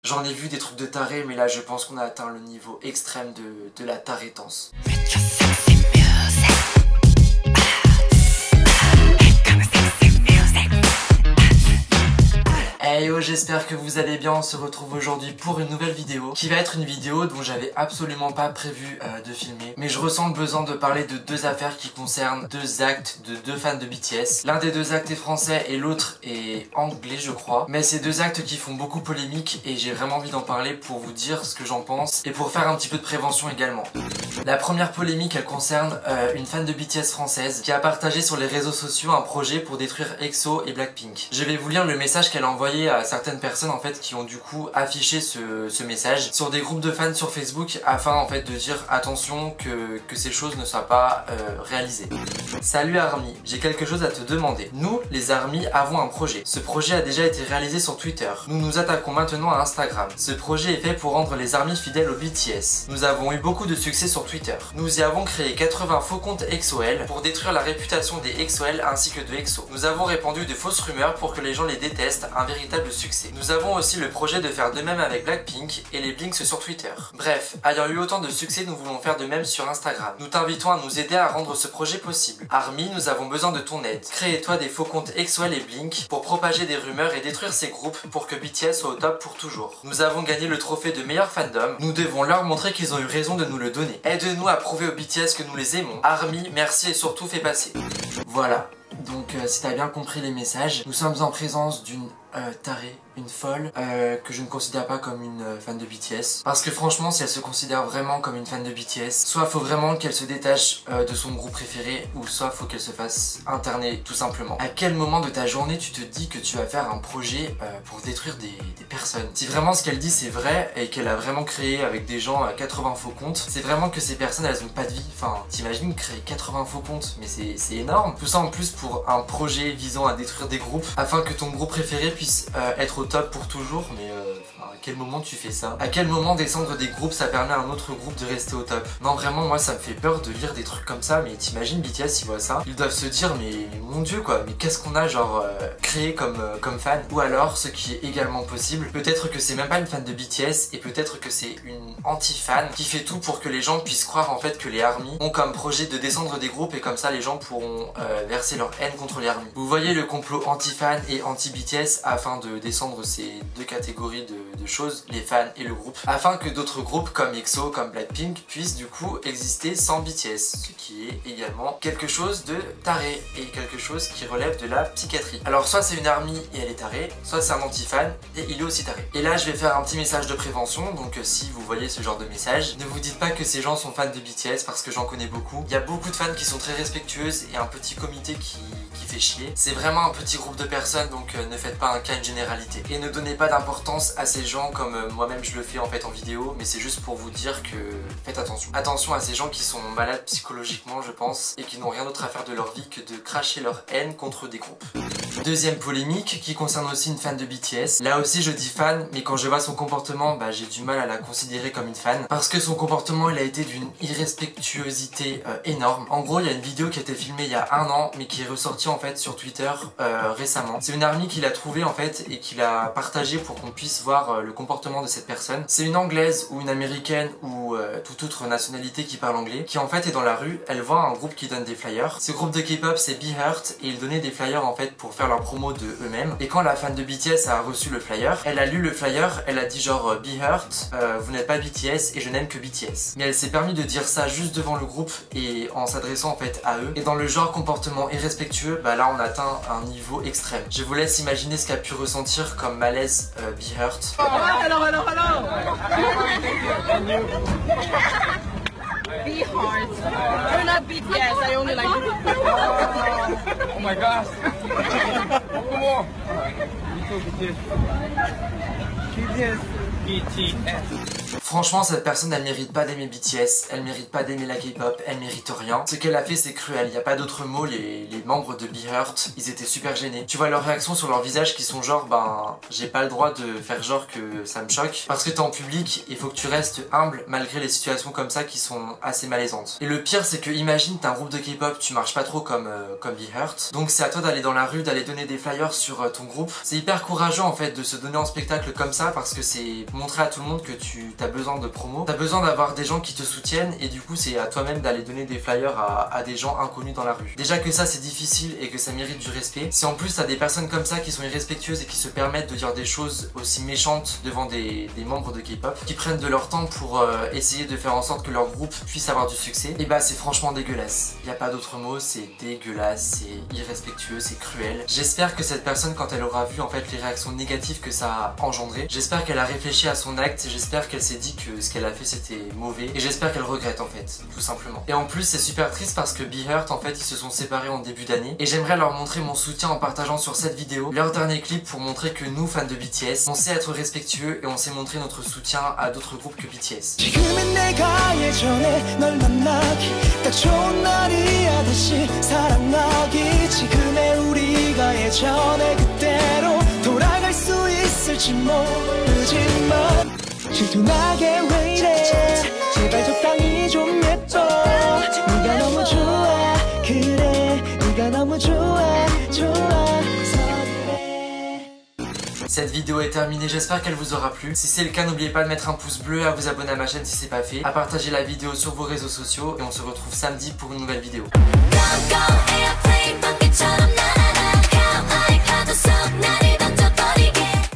J'en ai vu des trucs de taré, mais là je pense qu'on a atteint le niveau extrême de la tarétance. Hey yo, j'espère que vous allez bien. On se retrouve aujourd'hui pour une nouvelle vidéo qui va être une vidéo dont j'avais absolument pas prévu de filmer, mais je ressens le besoin de parler de deux affaires qui concernent deux actes de deux fans de BTS. L'un des deux actes est français et l'autre est anglais je crois, mais c'est deux actes qui font beaucoup polémique et j'ai vraiment envie d'en parler pour vous dire ce que j'en pense et pour faire un petit peu de prévention également. La première polémique, elle concerne une fan de BTS française qui a partagé sur les réseaux sociaux un projet pour détruire EXO et Blackpink. Je vais vous lire le message qu'elle a envoyé à certaines personnes en fait qui ont du coup affiché ce message sur des groupes de fans sur Facebook afin en fait de dire attention que ces choses ne soient pas réalisées. Salut ARMY, j'ai quelque chose à te demander. Nous, les ARMY, avons un projet. Ce projet a déjà été réalisé sur Twitter. Nous nous attaquons maintenant à Instagram. Ce projet est fait pour rendre les ARMY fidèles au BTS. Nous avons eu beaucoup de succès sur Twitter. Nous y avons créé 80 faux comptes EXO-L pour détruire la réputation des EXO-L ainsi que de EXO. Nous avons répandu de fausses rumeurs pour que les gens les détestent, un véritable succès. Nous avons aussi le projet de faire de même avec Blackpink et les Blinks sur Twitter. Bref, ayant eu autant de succès, nous voulons faire de même sur Instagram. Nous t'invitons à nous aider à rendre ce projet possible. ARMY, nous avons besoin de ton aide. Crée-toi des faux comptes EXO-L et Blink pour propager des rumeurs et détruire ces groupes pour que BTS soit au top pour toujours. Nous avons gagné le trophée de meilleur fandom. Nous devons leur montrer qu'ils ont eu raison de nous le donner. Aide-nous à prouver au BTS que nous les aimons. ARMY, merci et surtout fais passer. Voilà. Donc si t'as bien compris les messages, nous sommes en présence d'une tarée, une folle, que je ne considère pas comme une fan de BTS. Parce que franchement, si elle se considère vraiment comme une fan de BTS, soit faut vraiment qu'elle se détache de son groupe préféré, ou soit faut qu'elle se fasse interner tout simplement. À quel moment de ta journée tu te dis que tu vas faire un projet pour détruire des personnes? Si vraiment ce qu'elle dit c'est vrai, et qu'elle a vraiment créé avec des gens 80 faux comptes, c'est vraiment que ces personnes elles ont pas de vie. Enfin, t'imagines créer 80 faux comptes, mais c'est énorme. Tout ça en plus pour un projet visant à détruire des groupes, afin que ton groupe préféré puisse être au top pour toujours, mais à quel moment tu fais ça? À quel moment descendre des groupes ça permet à un autre groupe de rester au top? Non vraiment moi ça me fait peur de lire des trucs comme ça, mais t'imagines BTS ils voient ça, ils doivent se dire mais mon dieu quoi, mais qu'est-ce qu'on a genre créé comme fan? Ou alors ce qui est également possible, peut-être que c'est même pas une fan de BTS et peut-être que c'est une anti-fan qui fait tout pour que les gens puissent croire en fait que les ARMY ont comme projet de descendre des groupes et comme ça les gens pourront verser leur haine contre les ARMY. Vous voyez le complot anti-fan et anti-BTS afin de descendre ces deux catégories de choses, les fans et le groupe, afin que d'autres groupes comme EXO, comme Blackpink puissent du coup exister sans BTS, ce qui est également quelque chose de taré et quelque chose qui relève de la psychiatrie. Alors soit c'est une ARMY et elle est tarée, soit c'est un anti-fan et il est aussi taré. Et là je vais faire un petit message de prévention, donc si vous voyez ce genre de message, ne vous dites pas que ces gens sont fans de BTS parce que j'en connais beaucoup. Il y a beaucoup de fans qui sont très respectueuses et un petit comité qui fait chier. C'est vraiment un petit groupe de personnes, donc ne faites pas un cas, une généralité. Et ne donnez pas d'importance à ces gens comme moi-même je le fais en fait en vidéo, mais c'est juste pour vous dire que faites attention. Attention à ces gens qui sont malades psychologiquement je pense, et qui n'ont rien d'autre à faire de leur vie que de cracher leur haine contre des groupes. Deuxième polémique qui concerne aussi une fan de BTS. Là aussi je dis fan, mais quand je vois son comportement, j'ai du mal à la considérer comme une fan, parce que son comportement il a été d'une irrespectuosité énorme. En gros il y a une vidéo qui a été filmée il y a un an, mais qui est ressortie en fait sur Twitter récemment. C'est une ARMY qui l'a trouvée en fait et qui l'a partagée pour qu'on puisse voir le comportement de cette personne. C'est une anglaise ou une américaine ou toute autre nationalité qui parle anglais, qui en fait est dans la rue, elle voit un groupe qui donne des flyers. Ce groupe de K-pop c'est Be Hurt et ils donnaient des flyers en fait pour faire leur promo de eux-mêmes. Et quand la fan de BTS a reçu le flyer, elle a lu le flyer, elle a dit genre Be Hurt, vous n'êtes pas BTS et je n'aime que BTS. Mais elle s'est permis de dire ça juste devant le groupe et en s'adressant en fait à eux. Et dans le genre comportement irrespectueux, là on atteint un niveau extrême. Je vous laisse imaginer ce qu'a pu ressentir comme malaise Be Hurt. Hello. Be hard. You're not BTS, I only like you. Oh my gosh. Come on. BTS. Franchement cette personne elle mérite pas d'aimer BTS, elle mérite pas d'aimer la K-pop, elle mérite rien. Ce qu'elle a fait c'est cruel, y a pas d'autre mot, les membres de Be Hurt, ils étaient super gênés. Tu vois leurs réactions sur leur visage qui sont genre j'ai pas le droit de faire genre que ça me choque. Parce que t'es en public, il faut que tu restes humble malgré les situations comme ça qui sont assez malaisantes. Et le pire c'est que imagine t'es un groupe de K-pop, tu marches pas trop comme Be Hurt. Donc c'est à toi d'aller dans la rue, d'aller donner des flyers sur ton groupe. C'est hyper courageux en fait de se donner en spectacle comme ça parce que c'est... montrer à tout le monde que t'as besoin de promo, t'as besoin d'avoir des gens qui te soutiennent et du coup c'est à toi-même d'aller donner des flyers à des gens inconnus dans la rue. Déjà que ça c'est difficile et que ça mérite du respect. Si en plus t'as des personnes comme ça qui sont irrespectueuses et qui se permettent de dire des choses aussi méchantes devant des membres de K-pop, qui prennent de leur temps pour essayer de faire en sorte que leur groupe puisse avoir du succès, et bah c'est franchement dégueulasse. Y a pas d'autre mot, c'est dégueulasse, c'est irrespectueux, c'est cruel. J'espère que cette personne, quand elle aura vu en fait les réactions négatives que ça a engendré, j'espère qu'elle a réfléchi à son acte, j'espère qu'elle s'est dit que ce qu'elle a fait c'était mauvais, et j'espère qu'elle regrette en fait, tout simplement. Et en plus c'est super triste parce que Be Hurt en fait ils se sont séparés en début d'année, et j'aimerais leur montrer mon soutien en partageant sur cette vidéo leur dernier clip pour montrer que nous fans de BTS, on sait être respectueux et on sait montrer notre soutien à d'autres groupes que BTS. Cette vidéo est terminée, j'espère qu'elle vous aura plu. Si c'est le cas, n'oubliez pas de mettre un pouce bleu, à vous abonner à ma chaîne si c'est pas fait, à partager la vidéo sur vos réseaux sociaux et on se retrouve samedi pour une nouvelle vidéo.